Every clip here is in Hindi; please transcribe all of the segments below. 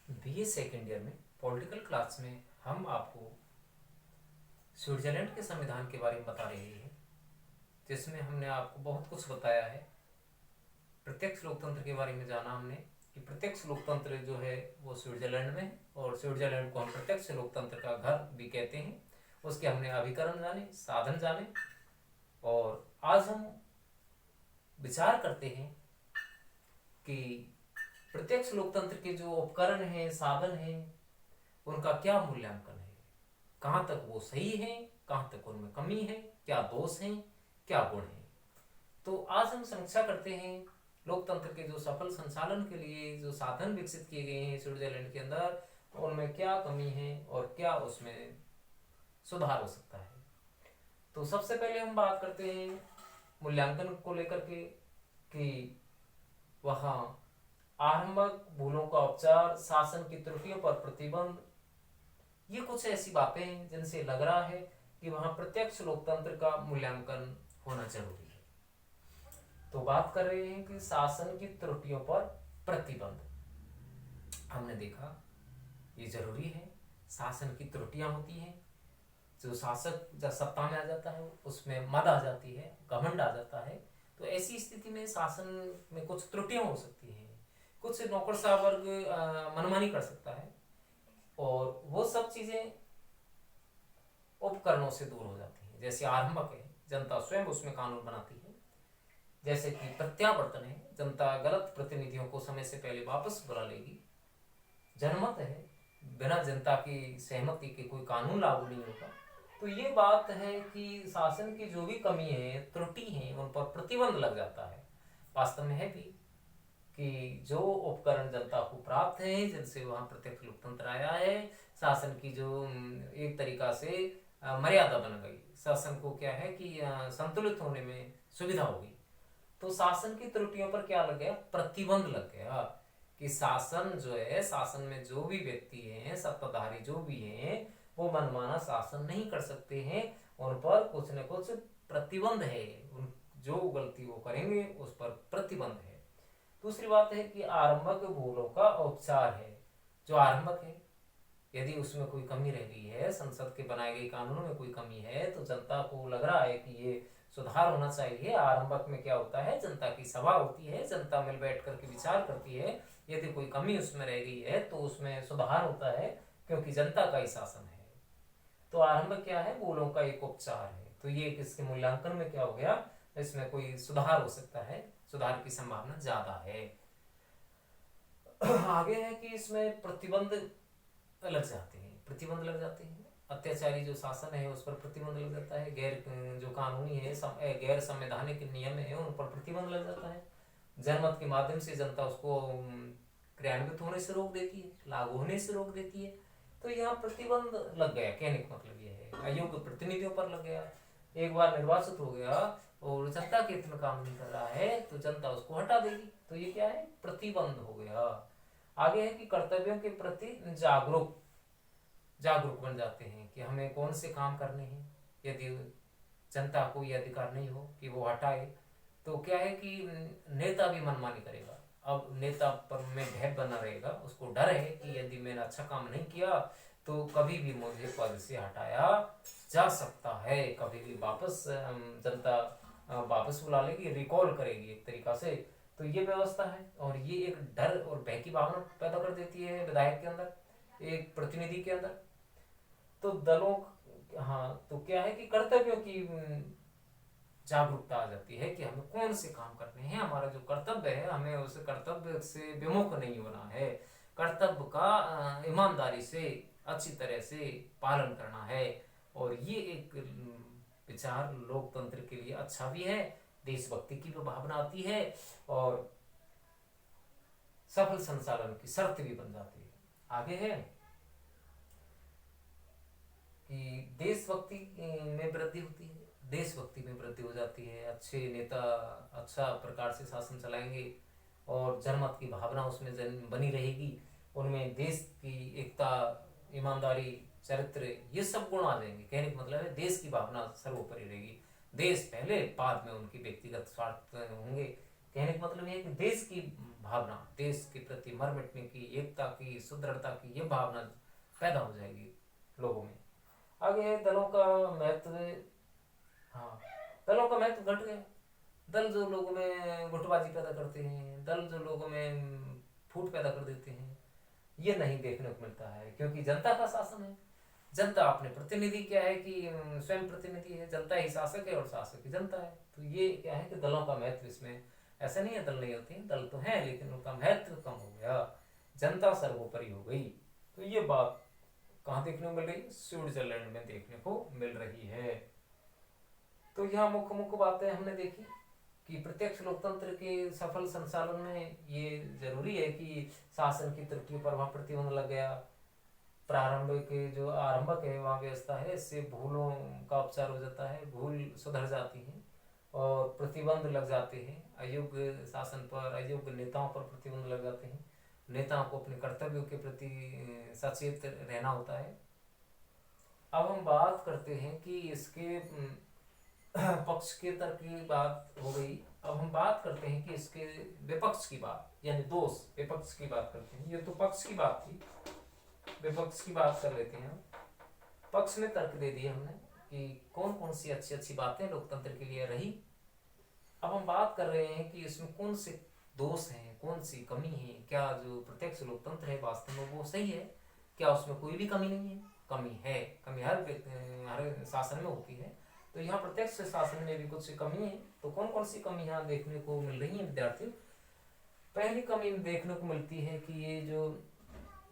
बीए सेकेंड ईयर में पॉलिटिकल क्लास में हम आपको स्विट्जरलैंड के संविधान के बारे में बता रहे हैं, जिसमें हमने आपको बहुत कुछ बताया है। प्रत्यक्ष लोकतंत्र के बारे में जाना हमने कि प्रत्यक्ष लोकतंत्र जो है वो स्विट्जरलैंड में है, और स्विट्जरलैंड को हम प्रत्यक्ष लोकतंत्र का घर भी कहते हैं। उसके हमने अभिकरण जाने, साधन जाने, और आज हम विचार करते हैं कि प्रत्यक्ष लोकतंत्र के जो उपकरण हैं, साधन हैं, उनका क्या मूल्यांकन है, कहाँ तक वो सही है, कहाँ तक उनमें कमी है, क्या दोष हैं, क्या गुण हैं। तो आज हम समीक्षा करते हैं लोकतंत्र के जो सफल संचालन के लिए जो साधन विकसित किए गए हैं स्विट्जरलैंड के अंदर, उनमें क्या कमी है और क्या उसमें सुधार हो सकता है। तो सबसे पहले हम बात करते हैं मूल्यांकन को लेकर के कि वहाँ आरंभक भूलों का उपचार, शासन की त्रुटियों पर प्रतिबंध, ये कुछ ऐसी बातें हैं जिनसे लग रहा है कि वहाँ प्रत्यक्ष लोकतंत्र का मूल्यांकन होना जरूरी है। तो बात कर रहे हैं कि शासन की त्रुटियों पर प्रतिबंध। हमने देखा ये जरूरी है। शासन की त्रुटियां होती हैं, जो शासक जब सत्ता में आ जाता है उसमें मद आ जाती है, घमंड आ जाता है। तो ऐसी स्थिति में शासन में कुछ त्रुटियां हो सकती हैं, कुछ नौकरशाह वर्ग मनमानी कर सकता है, और वो सब चीजें उपकरणों से दूर हो जाती हैं। जैसे आरंभक है, जनता स्वयं उसमें कानून बनाती है। जैसे कि प्रत्यावर्तन है, जनता गलत प्रतिनिधियों को समय से पहले वापस बुला लेगी। जनमत है, बिना जनता की सहमति के कोई कानून लागू नहीं होगा। तो ये बात है कि शासन की जो भी कमी है, त्रुटि है, उन पर प्रतिबंध लग जाता है। वास्तव में है भी कि जो उपकरण जनता को प्राप्त है, जिनसे वहां प्रत्यक्ष लोकतंत्र आया है, शासन की जो एक तरीका से मर्यादा बन गई, शासन को क्या है कि संतुलित होने में सुविधा होगी। तो शासन की त्रुटियों पर क्या लग गया, प्रतिबंध लग गया कि शासन जो है, शासन में जो भी व्यक्ति हैं, सत्ताधारी जो भी हैं, वो मनमाना शासन नहीं कर सकते हैं। उन पर कुछ न कुछ प्रतिबंध है, उन जो गलती वो करेंगे उस पर प्रतिबंध है। दूसरी बात है कि आरंभक भूलों का उपचार है। जो आरंभक है, यदि उसमें कोई कमी रह गई है, संसद के बनाए गए कानूनों में कोई कमी है, तो जनता को लग रहा है कि ये सुधार होना चाहिए। आरंभक में क्या होता है, जनता की सभा होती है, जनता मिल बैठ करके विचार करती है। यदि कोई कमी उसमें रह गई है तो उसमें सुधार होता है, क्योंकि जनता का ही शासन है। तो आरंभक क्या है, भूलों का एक उपचार है। तो ये इसके मूल्यांकन में क्या हो गया, इसमें कोई सुधार हो सकता है, सुधार की संभावना ज्यादा है। आगे है कि इसमें प्रतिबंध लग जाते हैं, प्रतिबंध लग जाते हैं। अत्याचारी जो शासन है उस पर प्रतिबंध लग जाता है। गैर जो कानूनी है, गैर संवैधानिक नियम है, उन पर प्रतिबंध लग जाता है। जनमत के माध्यम से जनता उसको क्रियान्वित होने से रोक देती है, लागू होने से रोक देती है। तो यहाँ प्रतिबंध लग गया, कहने का मतलब ये है अयोग्य प्रतिनिधियों पर लग गया। एक बार निर्वाचित हो गया और जनता के हित में काम नहीं कर रहा है तो जनता उसको हटा देगी। तो ये क्या है, प्रतिबंध हो गया। आगे है कि कर्तव्यों के प्रति जागरूक बन जाते हैं कि हमें कौन से काम करने हैं। यदि जनता को ये अधिकार नहीं हो कि वो हटाए, तो क्या है कि नेता भी मनमानी करेगा। अब नेता पर में भय बना रहेगा, उसको डर है कि यदि मैंने अच्छा काम नहीं किया तो कभी भी मुझे पद से हटाया जा सकता है, कभी भी वापस जनता वापस बुला लेगी, रिकॉल करेगी एक तरीका से। तो ये व्यवस्था है, और ये एक डर और भय की भावना पैदा कर देती है विधायक के अंदर, एक प्रतिनिधि के अंदर। तो दलों, हाँ, तो क्या है कि कर्तव्यों की जागरूकता आ जाती है कि हमें कौन से काम करने हैं। हमारा जो कर्तव्य है, हमें उस कर्तव्य से विमुख नहीं होना है, कर्तव्य का ईमानदारी से अच्छी तरह से पालन करना है। और ये एक विचार लोकतंत्र के लिए अच्छा भी है, देशभक्ति की भी भावना आती है, और सफल संचालन की शर्त भी बन जाती है। आगे है कि देशभक्ति में वृद्धि होती है, देशभक्ति में वृद्धि हो जाती है। अच्छे नेता अच्छा प्रकार से शासन चलाएंगे और जनमत की भावना उसमें बनी रहेगी। उनमें देश की एकता, ईमानदारी, चरित्र, ये सब गुण आ जाएंगे। कहने का मतलब है देश की भावना सर्वोपरि रहेगी। देश पहले, बाद में उनके व्यक्तिगत स्वार्थ होंगे। कहने का मतलब ये है कि देश की भावना, देश के प्रति मर मिटने की, एकता की, सुदृढ़ता की ये भावना पैदा हो जाएगी लोगों में। आगे दलों का महत्व। हाँ, दलों का महत्व घट गया। दल जो लोगों में गुटबाजी पैदा करते हैं, दल जो लोगों में फूट पैदा कर देते हैं, ये नहीं देखने को मिलता है, क्योंकि जनता का शासन है। जनता अपने प्रतिनिधि क्या है कि स्वयं प्रतिनिधि है, जनता ही शासक है और शासक ही जनता है। तो ये क्या है कि दलों का महत्व इसमें, ऐसा नहीं है दल नहीं होते हैं, दल तो हैं, लेकिन उनका महत्व कम हो गया, जनता सर्वोपरि हो गई। तो ये बात कहाँ देखने को मिल रही है? स्विट्जरलैंड में देखने को मिल रही है। तो यहाँ मुख्य मुख्य बातें हमने देखी कि प्रत्यक्ष लोकतंत्र के सफल संचालन में ये जरूरी है कि शासन की त्रुटि पर वहाँ प्रतिबंध लग गया। प्रारंभ के जो आरंभक है वहाँ व्यवस्था है, इससे भूलों का उपचार हो जाता है, भूल सुधर जाती है और प्रतिबंध लग जाते हैं। अयोग्य शासन पर, अयोग्य नेताओं पर प्रतिबंध लग जाते हैं। नेताओं को अपने कर्तव्यों के प्रति सचेत रहना होता है। अब हम बात करते हैं कि इसके पक्ष के तर्क की बात हो गई। अब हम बात करते हैं कि इसके विपक्ष की बात, यानी दोष विपक्ष की बात करते हैं। ये तो पक्ष की बात थी, विपक्ष की बात कर लेते हैं। पक्ष में तर्क दे दिए हमने कि कौन कौन सी अच्छी अच्छी बातें लोकतंत्र के लिए रही। अब हम बात कर रहे हैं कि इसमें कौन से दोष हैं, कौन सी कमी है। क्या जो प्रत्यक्ष लोकतंत्र है वास्तव में वो सही है? क्या उसमें कोई भी कमी नहीं है? कमी है, कमी हर शासन में होती है। तो यहाँ प्रत्यक्ष शासन में भी कुछ कमी है। तो कौन कौन सी कमी यहाँ देखने को मिल रही है विद्यार्थियों? पहली कमी देखने को मिलती है कि ये जो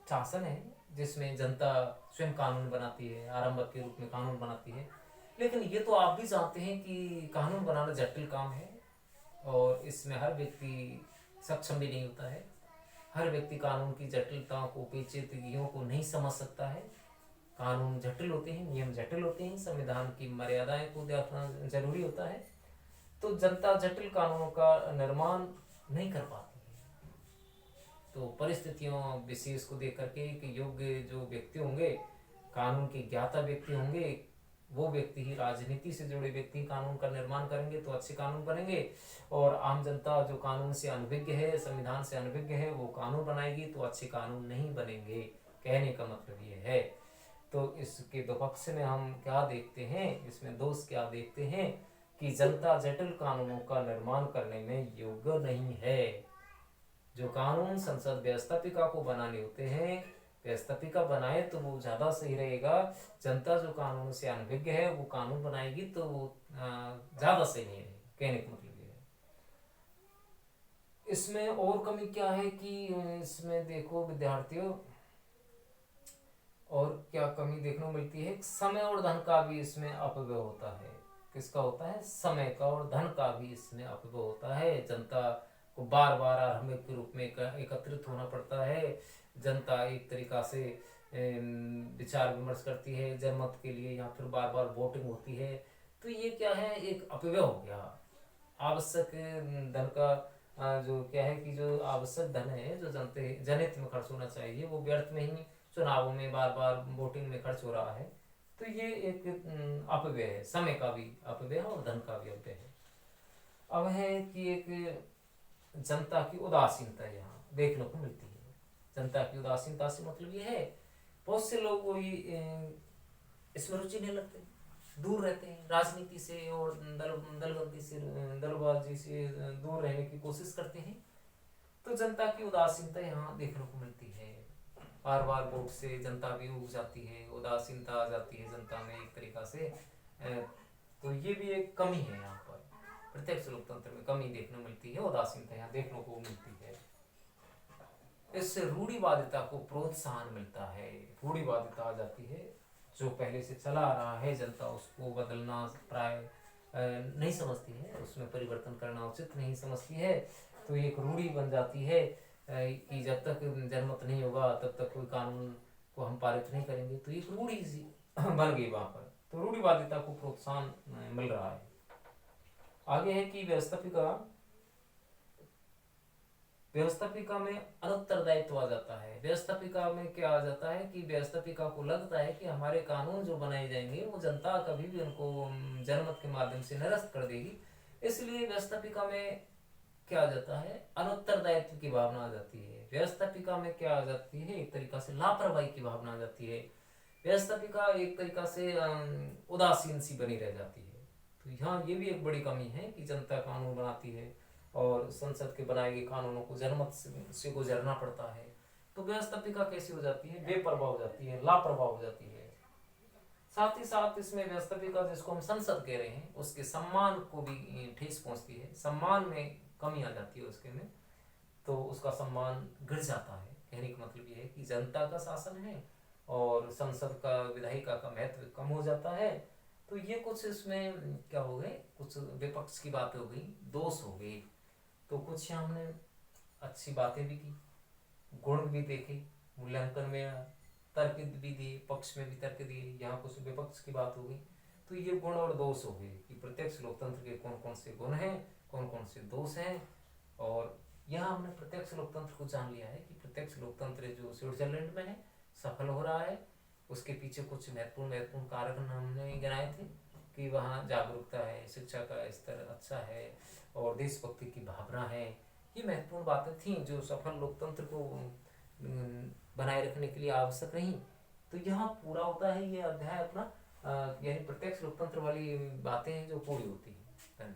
शासन है जिसमें जनता स्वयं कानून बनाती है, आरंभक के रूप में कानून बनाती है, लेकिन ये तो आप भी जानते हैं कि कानून बनाना जटिल काम है और इसमें हर व्यक्ति सक्षम भी नहीं होता है। हर व्यक्ति कानून की जटिलताओं को, पेचीदगियों को नहीं समझ सकता है। कानून जटिल होते हैं, नियम जटिल होते हैं, संविधान की मर्यादाएं को देखना जरूरी होता है। तो जनता जटिल कानूनों का निर्माण नहीं कर पाती है। तो परिस्थितियों विशेष को देख करके कि योग्य जो व्यक्ति होंगे, कानून के ज्ञाता व्यक्ति होंगे, वो व्यक्ति ही, राजनीति से जुड़े व्यक्ति कानून का निर्माण करेंगे तो अच्छे कानून बनेंगे। और आम जनता जो कानून से अनभिज्ञ है, संविधान से अनभिज्ञ है, वो कानून बनाएगी तो अच्छे कानून नहीं बनेंगे। कहने का मतलब ये है। तो इसके विपक्ष में हम क्या देखते हैं, इसमें दोष क्या देखते हैं कि जनता जटिल कानूनों का निर्माण करने में योग्य नहीं है। जो कानून संसद व्यवस्थापिका को बनाने होते हैं, व्यवस्थापिका बनाए तो वो ज्यादा सही रहेगा। जनता जो कानून से अनभिज्ञ है वो कानून बनाएगी तो वो ज्यादा सही नहीं रहेगा। कहने का मतलब ये है। इसमें और कमी क्या है कि इसमें देखो विद्यार्थियों, और क्या कमी देखने को मिलती है, समय और धन का भी इसमें अपव्यय होता है। किसका होता है? समय का और धन का भी इसमें अपव्यय होता है। जनता को बार बार आरंभिक के रूप में एकत्रित होना पड़ता है। जनता एक तरीका से विचार विमर्श करती है जनमत के लिए, या फिर बार बार वोटिंग होती है। तो ये क्या है, एक अपव्यय हो गया। आवश्यक धन का जो क्या है कि जो आवश्यक धन है जो जनहित में खर्च होना चाहिए, वो व्यर्थ में ही चुनावों में बार बार वोटिंग में खर्च हो रहा है। तो ये एक अपव्यय है, समय का भी अपव्यय और धन का भी अपव्यय है। अब है कि एक जनता की उदासीनता यहाँ देखने को मिलती है। जनता की उदासीनता से मतलब ये है, बहुत से लोग कोई इसमें रुचि नहीं लगते, दूर रहते हैं राजनीति से और दलबंदी से, दलबाजी से दूर रहने की कोशिश करते हैं। तो जनता की उदासीनता यहाँ देखने को मिलती है। बार बार वोट से जनता भी उग जाती है, उदासीनता आ जाती है जनता में एक तरीका से। तो ये भी एक कमी है यहाँ पर, प्रत्यक्ष लोकतंत्र में कमी देखने मिलती है, उदासीनता यहाँ देखने को मिलती है। इससे रूढ़िवादिता को प्रोत्साहन मिलता है। रूढ़िवादिता आ जाती है, जो पहले से चला आ रहा है जनता उसको बदलना प्राय नहीं समझती है, उसमें परिवर्तन करना उचित नहीं समझती है। तो एक रूढ़ी बन जाती है कि जब तक जनमत नहीं होगा तब तक कोई कानून को हम पारित नहीं करेंगे। तो एक रूढ़ी सी बन गई वहां पर। तो रूढ़िवादिता को प्रोत्साहन मिल रहा है। आगे है कि व्यवस्थापिका में अनुत्तरदायित्व आ जाता है। व्यवस्थापिका में क्या आ जाता है कि व्यवस्थापिका को लगता है कि हमारे कानून जो बनाए जाएंगे वो जनता कभी भी उनको जनमत के माध्यम से निरस्त कर देगी। इसलिए व्यवस्थापिका में क्या आ जाता है, अनुत्तरदायित्व की भावना आ जाती है। व्यवस्थापिका में क्या आ जाती है, एक तरीका से लापरवाही की भावना आ जाती है। व्यवस्थापिका एक तरीका से उदासीन सी बनी रह जाती है। तो यहाँ ये भी एक बड़ी कमी है कि जनता कानून बनाती है और संसद के बनाए गए कानूनों को जनमत से गुजरना पड़ता है। तो व्यवस्थापिका कैसी हो जाती है, बेपरवाह हो जाती है, लापरवाह हो जाती है। साथ ही साथ इसमें व्यवस्थापिका जिसको हम संसद कह रहे हैं उसके सम्मान को भी ठेस पहुंचती है, सम्मान में कमी आ जाती है उसके में, तो उसका सम्मान गिर जाता है। कहने का मतलब ये है कि जनता का शासन है और संसद का, विधायिका का महत्व कम हो जाता है। तो ये कुछ इसमें क्या हो गए, कुछ विपक्ष की बातें हो गई, दोष हो गए। तो कुछ यहाँ हमने अच्छी बातें भी की, गुण भी देखे, मूल्यांकन में तर्क भी दिए, पक्ष में भी तर्क दिए, यहाँ कुछ विपक्ष की बात हो गई। तो ये गुण और दोष हो गए कि प्रत्यक्ष लोकतंत्र के कौन कौन से गुण हैं, कौन कौन से दोष हैं। और यहाँ हमने प्रत्यक्ष लोकतंत्र को जान लिया है कि प्रत्यक्ष लोकतंत्र जो स्विट्जरलैंड में है सफल हो रहा है। उसके पीछे कुछ महत्वपूर्ण कारक हमने गिनाए थे कि वहाँ जागरूकता है, शिक्षा का स्तर अच्छा है और देशभक्ति की भावना है। ये महत्वपूर्ण बातें थी जो सफल लोकतंत्र को बनाए रखने के लिए आवश्यक रही। तो यहाँ पूरा होता है ये अध्याय अपना, यानी प्रत्यक्ष लोकतंत्र वाली बातें हैं जो पूरी होती हैं।